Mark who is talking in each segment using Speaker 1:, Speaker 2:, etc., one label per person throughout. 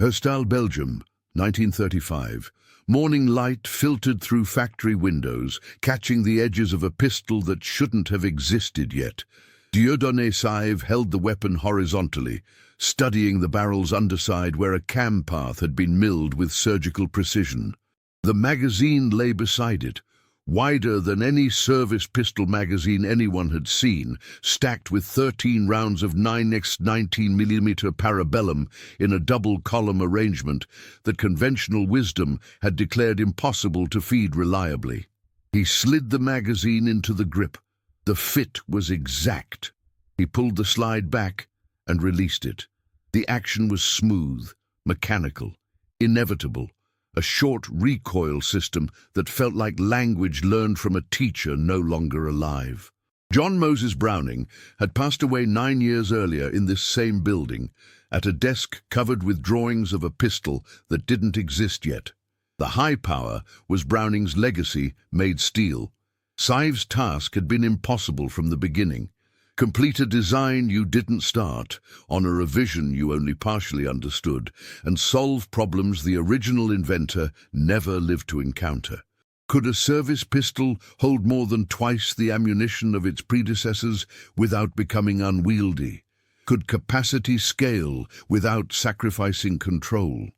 Speaker 1: Herstal, Belgium, 1935. Morning light filtered through factory windows, catching the edges of a pistol that shouldn't have existed yet. Dieudonné Saive held the weapon horizontally, studying the barrel's underside where a cam path had been milled with surgical precision. The magazine lay beside it, wider than any service pistol magazine anyone had seen, stacked with 13 rounds of 9x19mm Parabellum in a double-column arrangement that conventional wisdom had declared impossible to feed reliably. He slid the magazine into the grip. The fit was exact. He pulled the slide back and released it. The action was smooth, mechanical, inevitable. A short recoil system that felt like language learned from a teacher no longer alive. John Moses Browning had passed away 9 years earlier in this same building, at a desk covered with drawings of a pistol that didn't exist yet. The high power was Browning's legacy made steel. Saive's task had been impossible from the beginning. Complete a design you didn't start, honor a vision you only partially understood, and solve problems the original inventor never lived to encounter. Could a service pistol hold more than twice the ammunition of its predecessors without becoming unwieldy? Could capacity scale without sacrificing control?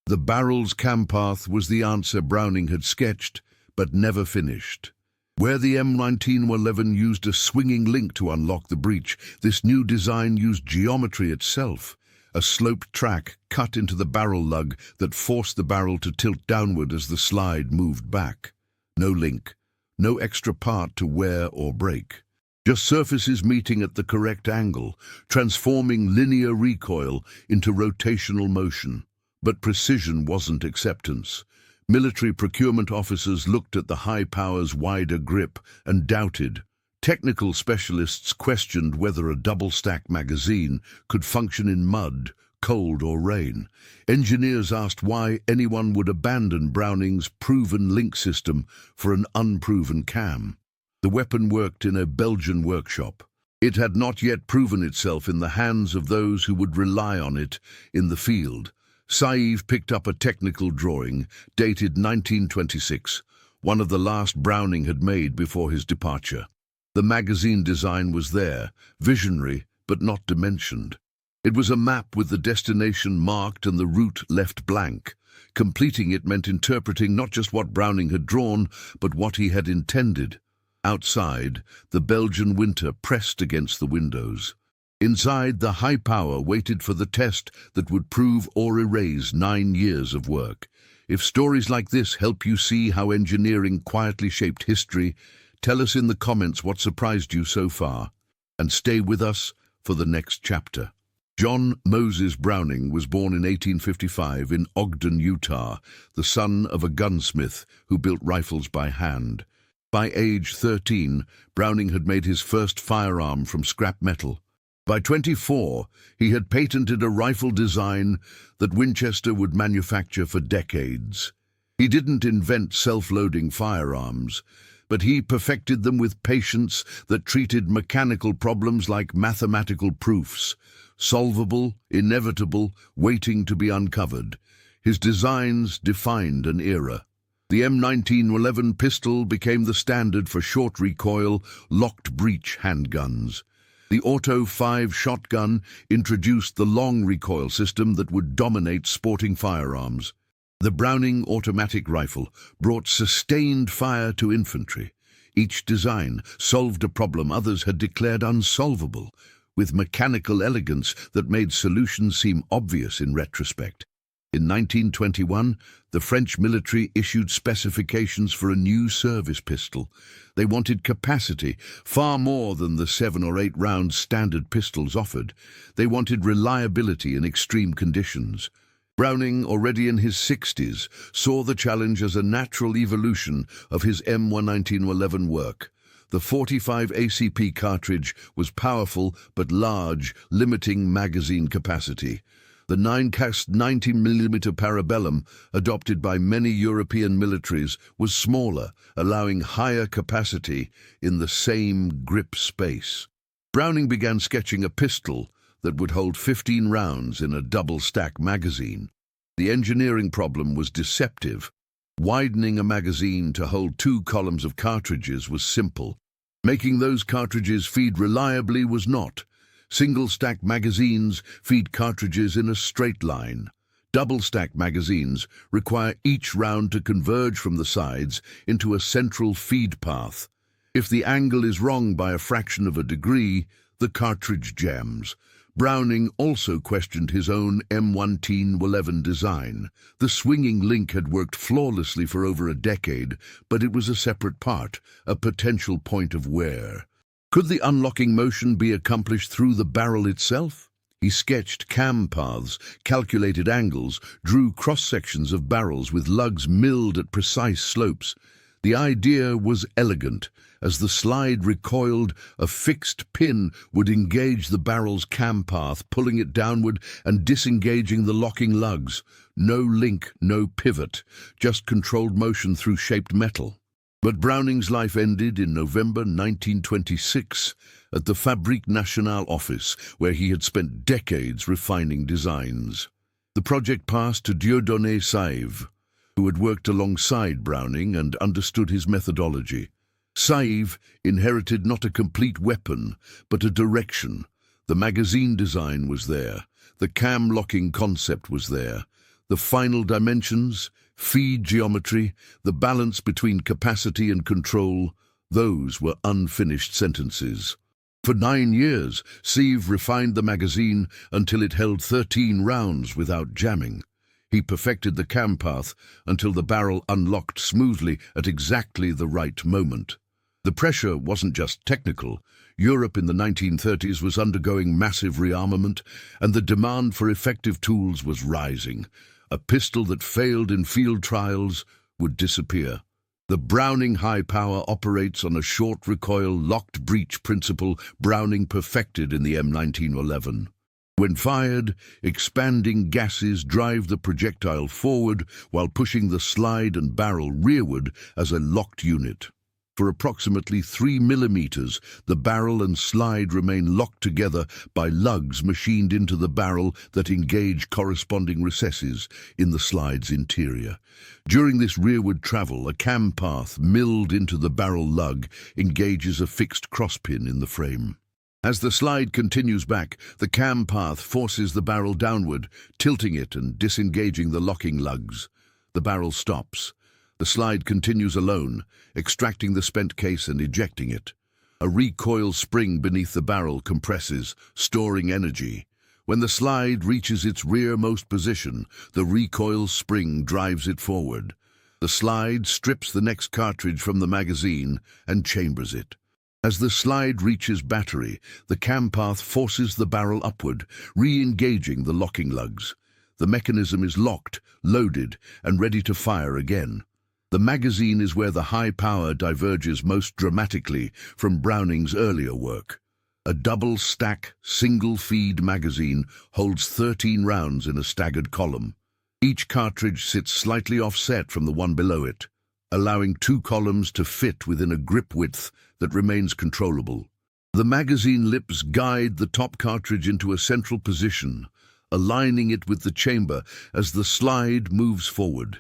Speaker 1: The barrel's cam path was the answer Browning had sketched, but never finished. Where the M1911 used a swinging link to unlock the breech, this new design used geometry itself, a sloped track cut into the barrel lug that forced the barrel to tilt downward as the slide moved back. No link, no extra part to wear or break. Just surfaces meeting at the correct angle, transforming linear recoil into rotational motion. But precision wasn't acceptance. Military procurement officers looked at the high power's wider grip and doubted. Technical specialists questioned whether a double-stack magazine could function in mud, cold or rain. Engineers asked why anyone would abandon Browning's proven link system for an unproven cam. The weapon worked in a Belgian workshop. It had not yet proven itself in the hands of those who would rely on it in the field. Saive picked up a technical drawing, dated 1926, one of the last Browning had made before his departure. The magazine design was there, visionary but not dimensioned. It was a map with the destination marked and the route left blank. Completing it meant interpreting not just what Browning had drawn, but what he had intended. Outside, the Belgian winter pressed against the windows. Inside, the high power waited for the test that would prove or erase 9 years of work. If stories like this help you see how engineering quietly shaped history, tell us in the comments what surprised you so far, and stay with us for the next chapter. John Moses Browning was born in 1855 in Ogden, Utah, the son of a gunsmith who built rifles by hand. By age 13, Browning had made his first firearm from scrap metal. By 24, he had patented a rifle design that Winchester would manufacture for decades. He didn't invent self-loading firearms, but he perfected them with patience that treated mechanical problems like mathematical proofs, solvable, inevitable, waiting to be uncovered. His designs defined an era. The M1911 pistol became the standard for short recoil, locked breech handguns. The Auto 5 shotgun introduced the long recoil system that would dominate sporting firearms. The Browning automatic rifle brought sustained fire to infantry. Each design solved a problem others had declared unsolvable, with mechanical elegance that made solutions seem obvious in retrospect. In 1921, the French military issued specifications for a new service pistol. They wanted capacity, far more than the 7 or 8 round standard pistols offered. They wanted reliability in extreme conditions. Browning, already in his 60s, saw the challenge as a natural evolution of his M1911 work. The 45 ACP cartridge was powerful but large, limiting magazine capacity. The 9x19mm Parabellum, adopted by many European militaries, was smaller, allowing higher capacity in the same grip space. Browning began sketching a pistol that would hold 15 rounds in a double-stack magazine. The engineering problem was deceptive. Widening a magazine to hold 2 columns of cartridges was simple. Making those cartridges feed reliably was not. Single-stack magazines feed cartridges in a straight line. Double-stack magazines require each round to converge from the sides into a central feed path. If the angle is wrong by a fraction of a degree, the cartridge jams. Browning also questioned his own M1911 design. The swinging link had worked flawlessly for over a decade, but it was a separate part, a potential point of wear. Could the unlocking motion be accomplished through the barrel itself? He sketched cam paths, calculated angles, drew cross-sections of barrels with lugs milled at precise slopes. The idea was elegant. As the slide recoiled, a fixed pin would engage the barrel's cam path, pulling it downward and disengaging the locking lugs. No link, no pivot, just controlled motion through shaped metal. But Browning's life ended in November 1926 at the Fabrique Nationale office, where he had spent decades refining designs. The project passed to Dieudonné Saïve, who had worked alongside Browning and understood his methodology. Saïve inherited not a complete weapon, but a direction. The magazine design was there. The cam locking concept was there. The final dimensions, feed geometry, the balance between capacity and control, those were unfinished sentences. For 9 years, Saïve refined the magazine until it held 13 rounds without jamming. He perfected the cam path until the barrel unlocked smoothly at exactly the right moment. The pressure wasn't just technical. Europe in the 1930s was undergoing massive rearmament, and the demand for effective tools was rising. A pistol that failed in field trials would disappear. The Browning high power operates on a short recoil locked breech principle Browning perfected in the M1911. When fired, expanding gases drive the projectile forward while pushing the slide and barrel rearward as a locked unit. For approximately 3 millimeters, the barrel and slide remain locked together by lugs machined into the barrel that engage corresponding recesses in the slide's interior. During this rearward travel, a cam path milled into the barrel lug engages a fixed crosspin in the frame. As the slide continues back, the cam path forces the barrel downward, tilting it and disengaging the locking lugs. The barrel stops. The slide continues alone, extracting the spent case and ejecting it. A recoil spring beneath the barrel compresses, storing energy. When the slide reaches its rearmost position, the recoil spring drives it forward. The slide strips the next cartridge from the magazine and chambers it. As the slide reaches battery, the cam path forces the barrel upward, re-engaging the locking lugs. The mechanism is locked, loaded, and ready to fire again. The magazine is where the high power diverges most dramatically from Browning's earlier work. A double-stack, single-feed magazine holds 13 rounds in a staggered column. Each cartridge sits slightly offset from the one below it, allowing 2 columns to fit within a grip width that remains controllable. The magazine lips guide the top cartridge into a central position, aligning it with the chamber as the slide moves forward.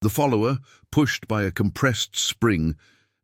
Speaker 1: The follower, pushed by a compressed spring,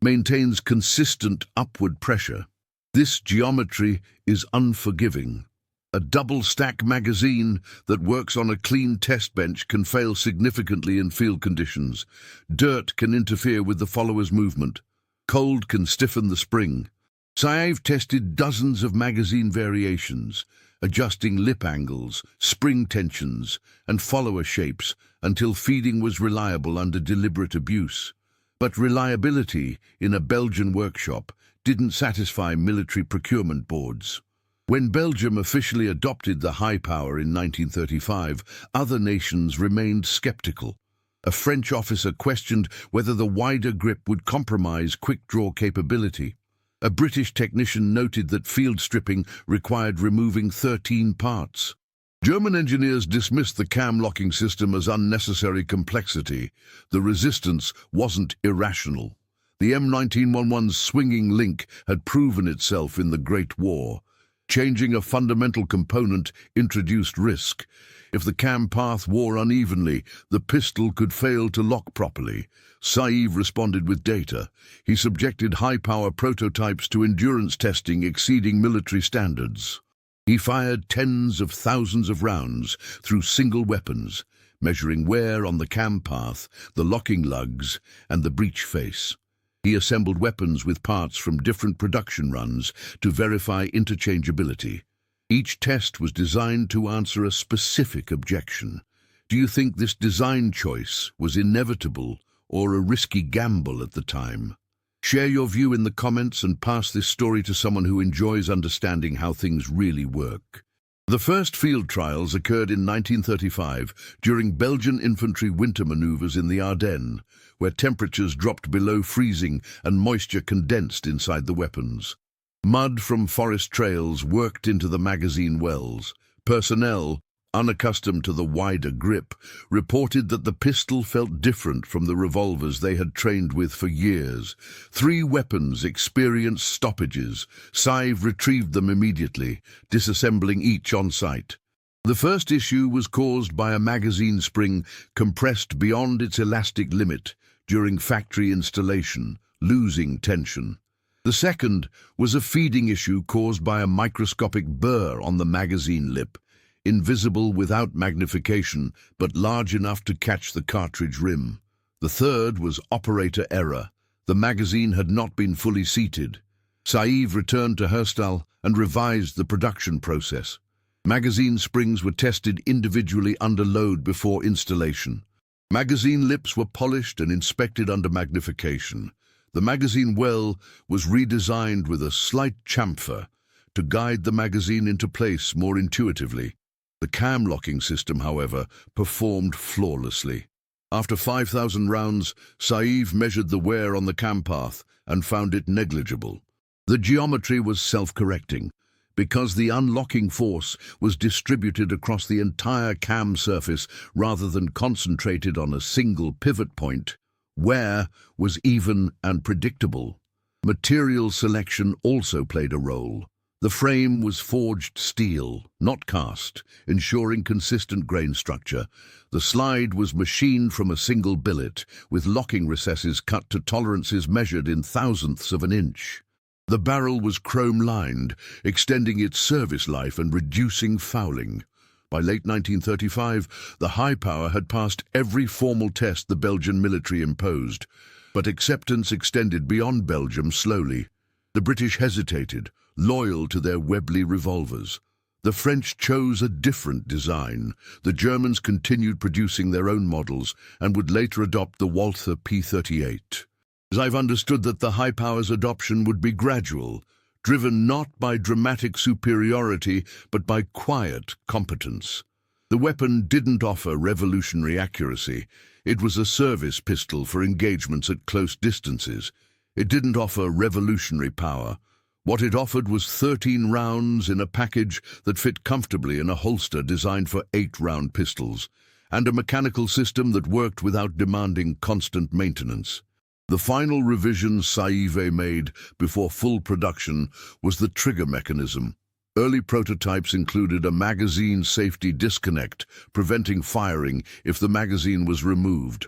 Speaker 1: maintains consistent upward pressure. This geometry is unforgiving. A double-stack magazine that works on a clean test bench can fail significantly in field conditions. Dirt can interfere with the follower's movement. Cold can stiffen the spring. Saïve tested dozens of magazine variations, adjusting lip angles, spring tensions, and follower shapes until feeding was reliable under deliberate abuse. But reliability in a Belgian workshop didn't satisfy military procurement boards. When Belgium officially adopted the high power in 1935, other nations remained skeptical. A French officer questioned whether the wider grip would compromise quick-draw capability. A British technician noted that field stripping required removing 13 parts. German engineers dismissed the cam locking system as unnecessary complexity. The resistance wasn't irrational. The M1911's swinging link had proven itself in the Great War. Changing a fundamental component introduced risk. If the cam path wore unevenly, the pistol could fail to lock properly. Saeed responded with data. He subjected high-power prototypes to endurance testing exceeding military standards. He fired tens of thousands of rounds through single weapons, measuring wear on the cam path, the locking lugs, and the breech face. He assembled weapons with parts from different production runs to verify interchangeability. Each test was designed to answer a specific objection. Do you think this design choice was inevitable or a risky gamble at the time? Share your view in the comments and pass this story to someone who enjoys understanding how things really work. The first field trials occurred in 1935 during Belgian infantry winter maneuvers in the Ardennes, where temperatures dropped below freezing and moisture condensed inside the weapons. Mud from forest trails worked into the magazine wells. Personnel, unaccustomed to the wider grip, reported that the pistol felt different from the revolvers they had trained with for years. 3 weapons experienced stoppages. Saeed retrieved them immediately, disassembling each on site. The first issue was caused by a magazine spring compressed beyond its elastic limit during factory installation, losing tension. The second was a feeding issue caused by a microscopic burr on the magazine lip, invisible without magnification, but large enough to catch the cartridge rim. The third was operator error. The magazine had not been fully seated. Saeed returned to Herstal and revised the production process. Magazine springs were tested individually under load before installation. Magazine lips were polished and inspected under magnification. The magazine well was redesigned with a slight chamfer to guide the magazine into place more intuitively. The cam locking system, however, performed flawlessly. After 5,000 rounds, Saeed measured the wear on the cam path and found it negligible. The geometry was self-correcting. Because the unlocking force was distributed across the entire cam surface rather than concentrated on a single pivot point, wear was even and predictable. Material selection also played a role. The frame was forged steel, not cast, ensuring consistent grain structure. The slide was machined from a single billet, with locking recesses cut to tolerances measured in thousandths of an inch. The barrel was chrome-lined, extending its service life and reducing fouling. By late 1935, the high power had passed every formal test the Belgian military imposed, but acceptance extended beyond Belgium slowly. The British hesitated, loyal to their Webley revolvers. The French chose a different design. The Germans continued producing their own models and would later adopt the Walther P38. I've understood that the high power's adoption would be gradual, driven not by dramatic superiority, but by quiet competence. The weapon didn't offer revolutionary accuracy. It was a service pistol for engagements at close distances. It didn't offer revolutionary power. What it offered was 13 rounds in a package that fit comfortably in a holster designed for 8-round pistols, and a mechanical system that worked without demanding constant maintenance. The final revision Saeed made before full production was the trigger mechanism. Early prototypes included a magazine safety disconnect, preventing firing if the magazine was removed.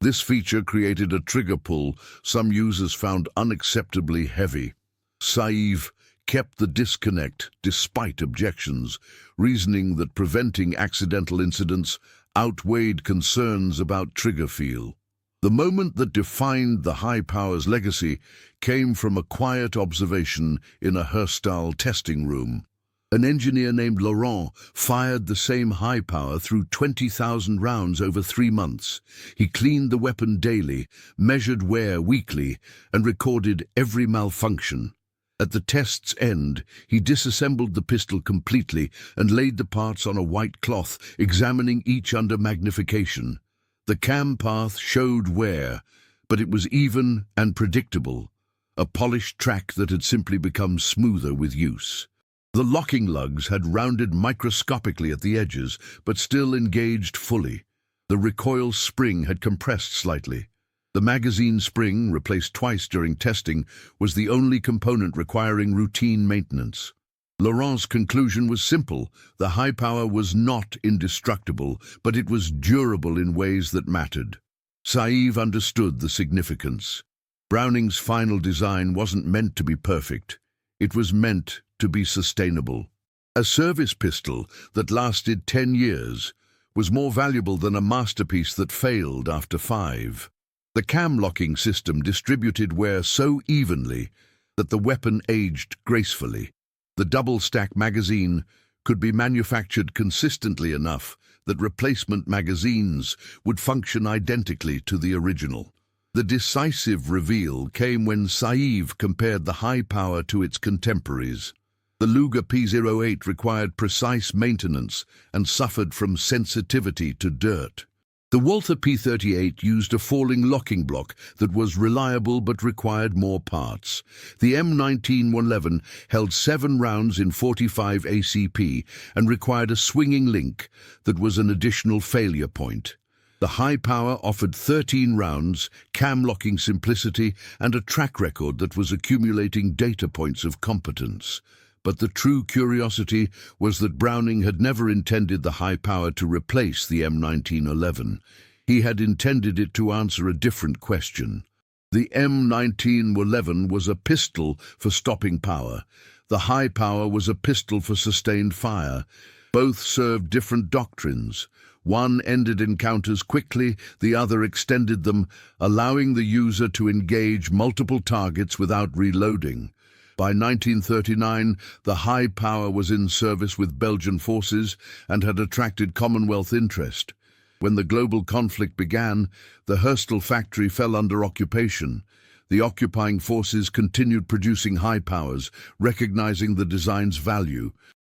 Speaker 1: This feature created a trigger pull some users found unacceptably heavy. Saeed kept the disconnect despite objections, reasoning that preventing accidental incidents outweighed concerns about trigger feel. The moment that defined the high power's legacy came from a quiet observation in a Herstal testing room. An engineer named Laurent fired the same high power through 20,000 rounds over 3 months. He cleaned the weapon daily, measured wear weekly, and recorded every malfunction. At the test's end, he disassembled the pistol completely and laid the parts on a white cloth, examining each under magnification. The cam path showed wear, but it was even and predictable, a polished track that had simply become smoother with use. The locking lugs had rounded microscopically at the edges, but still engaged fully. The recoil spring had compressed slightly. The magazine spring, replaced twice during testing, was the only component requiring routine maintenance. Laurent's conclusion was simple. The high power was not indestructible, but it was durable in ways that mattered. Saïve understood the significance. Browning's final design wasn't meant to be perfect. It was meant to be sustainable. A service pistol that lasted 10 years was more valuable than a masterpiece that failed after 5. The cam-locking system distributed wear so evenly that the weapon aged gracefully. The double-stack magazine could be manufactured consistently enough that replacement magazines would function identically to the original. The decisive reveal came when Saïve compared the high power to its contemporaries. The Luger P08 required precise maintenance and suffered from sensitivity to dirt. The Walther P38 used a falling locking block that was reliable but required more parts. The M1911 held 7 rounds in 45 ACP and required a swinging link that was an additional failure point. The high power offered 13 rounds, cam-locking simplicity, and a track record that was accumulating data points of competence. But the true curiosity was that Browning had never intended the high power to replace the M1911. He had intended it to answer a different question. The M1911 was a pistol for stopping power. The high power was a pistol for sustained fire. Both served different doctrines. One ended encounters quickly, the other extended them, allowing the user to engage multiple targets without reloading. By 1939, the high power was in service with Belgian forces and had attracted Commonwealth interest. When the global conflict began, the Herstal factory fell under occupation. The occupying forces continued producing high powers, recognizing the design's value.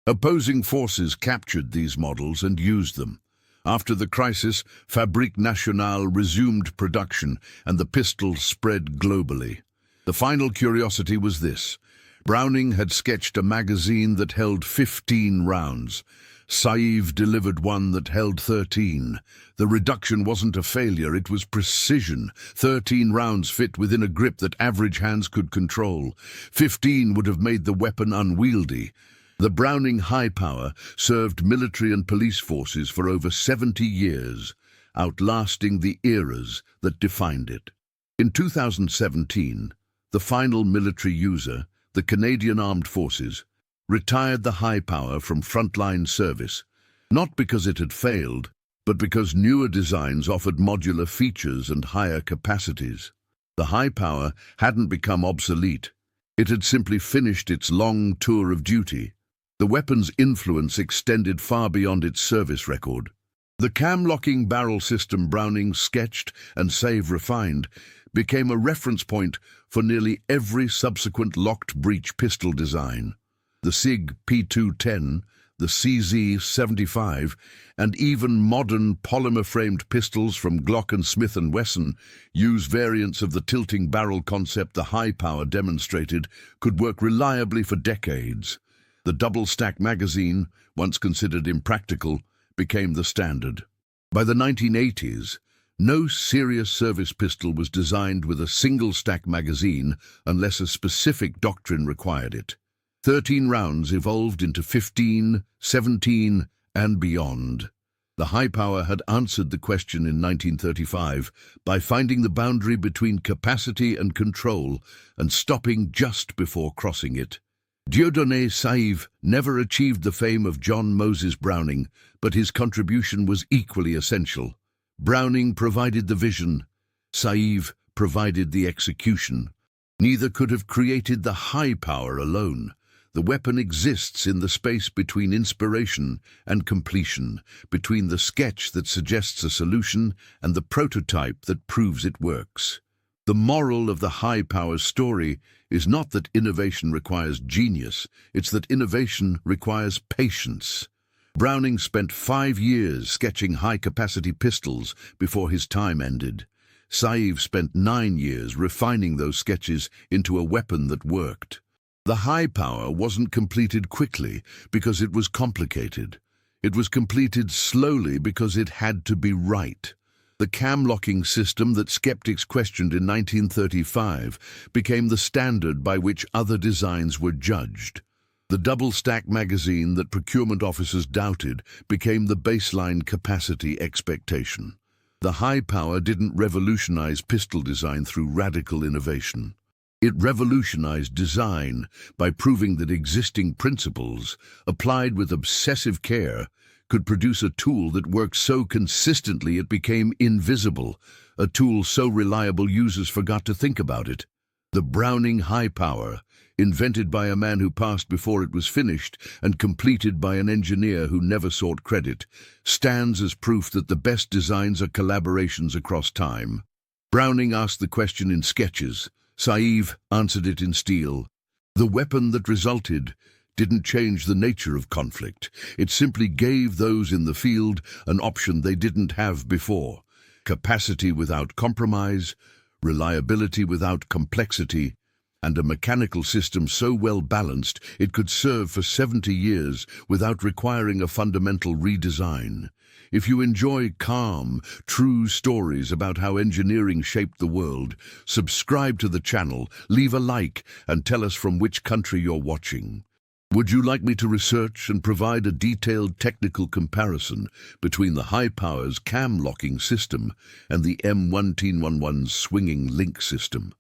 Speaker 1: Opposing forces captured these models and used them. After the crisis, Fabrique Nationale resumed production and the pistol spread globally. The final curiosity was this. Browning had sketched a magazine that held 15 rounds. Saïve delivered one that held 13. The reduction wasn't a failure, it was precision. 13 rounds fit within a grip that average hands could control. 15 would have made the weapon unwieldy. The Browning high power served military and police forces for over 70 years, outlasting the eras that defined it. In 2017, the final military user, the Canadian Armed Forces, retired the high power from frontline service, not because it had failed, but because newer designs offered modular features and higher capacities. The high power hadn't become obsolete. It had simply finished its long tour of duty. The weapon's influence extended far beyond its service record. The cam-locking barrel system Browning sketched and Saïve refined became a reference point for nearly every subsequent locked-breech pistol design. The SIG P210, the CZ75, and even modern polymer-framed pistols from Glock and Smith & Wesson use variants of the tilting barrel concept the high power demonstrated could work reliably for decades. The double-stack magazine, once considered impractical, became the standard. By the 1980s, no serious service pistol was designed with a single-stack magazine unless a specific doctrine required it. 13 rounds evolved into 15, 17, and beyond. The high power had answered the question in 1935 by finding the boundary between capacity and control and stopping just before crossing it. Dieudonné Saïve never achieved the fame of John Moses Browning, but his contribution was equally essential. Browning provided the vision, Saïve provided the execution. Neither could have created the high power alone. The weapon exists in the space between inspiration and completion, between the sketch that suggests a solution and the prototype that proves it works. The moral of the high power story is not that innovation requires genius, it's that innovation requires patience. Browning spent 5 years sketching high-capacity pistols before his time ended. Saïve spent 9 years refining those sketches into a weapon that worked. The high power wasn't completed quickly because it was complicated. It was completed slowly because it had to be right. The cam-locking system that skeptics questioned in 1935 became the standard by which other designs were judged. The double-stack magazine that procurement officers doubted became the baseline capacity expectation. The high power didn't revolutionize pistol design through radical innovation. It revolutionized design by proving that existing principles, applied with obsessive care, could produce a tool that worked so consistently it became invisible, a tool so reliable users forgot to think about it. The Browning High Power, invented by a man who passed before it was finished and completed by an engineer who never sought credit, stands as proof that the best designs are collaborations across time. Browning asked the question in Sketches. Saif answered it in Steel. The weapon that resulted didn't change the nature of conflict. It simply gave those in the field an option they didn't have before. Capacity without compromise, reliability without complexity, and a mechanical system so well balanced it could serve for 70 years without requiring a fundamental redesign. If you enjoy calm, true stories about how engineering shaped the world, subscribe to the channel, leave a like, and tell us from which country you're watching. Would you like me to research and provide a detailed technical comparison between the High Power's cam locking system and the M1911's swinging link system?